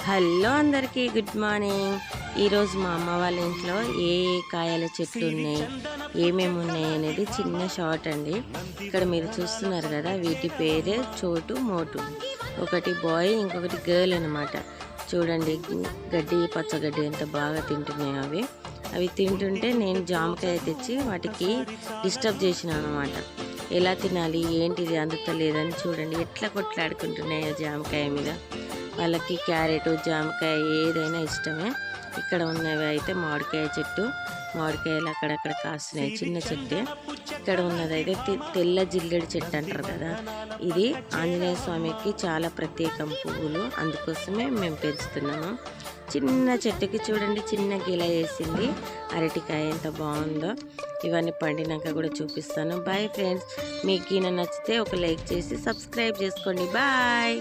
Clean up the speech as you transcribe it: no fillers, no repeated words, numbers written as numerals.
Hello అందరికీ good morning. ఈరోజు మా అమ్మ వాళ్ళ ఇంట్లో ఏ కాయల చెట్లు ఉన్నాయి, ఏమేమి ఉన్నాయి అనేది చిన్న షార్ట్ అండి. ఇక్కడ మీరు చూస్తున్నారు కదా, వీటి పేరే చోటు మోటు. ఒకటి బాయ్, ఇంకొకటి గర్ల్ అనమాట. చూడండి గడ్డి, పచ్చగడ్డి ఎంత బాగా తింటున్నాయి. అవి తింటుంటే నేను జామకాయ తెచ్చి వాటికి డిస్టర్బ్ చేసిన అనమాట. ఎలా తినాలి ఏంటిది అందుతలేదని చూడండి ఎట్లా కొట్లాడుకుంటున్నాయో జామకాయ మీద. వాళ్ళకి క్యారెట్, జామకాయ ఏదైనా ఇష్టమే. ఇక్కడ ఉన్నవి అయితే మామిడికాయ చెట్టు, మామిడికాయలు అక్కడక్కడ కాస్తున్నాయి, చిన్న చెట్టే. ఇక్కడ ఉన్నదైతే తెల్ల జిల్లెడు చెట్టు అంటారు కదా, ఇది ఆంజనేయ స్వామికి చాలా ప్రత్యేకం పువ్వులు, అందుకోసమే మేము పెంచుతున్నాము. చిన్న చెట్టుకి చూడండి చిన్న గిల వేసింది, అరటికాయ ఎంత బాగుందో. ఇవన్నీ పండినాక కూడా చూపిస్తాను. బాయ్ ఫ్రెండ్స్, మీకు నచ్చితే ఒక లైక్ చేసి సబ్స్క్రైబ్ చేసుకోండి. బాయ్.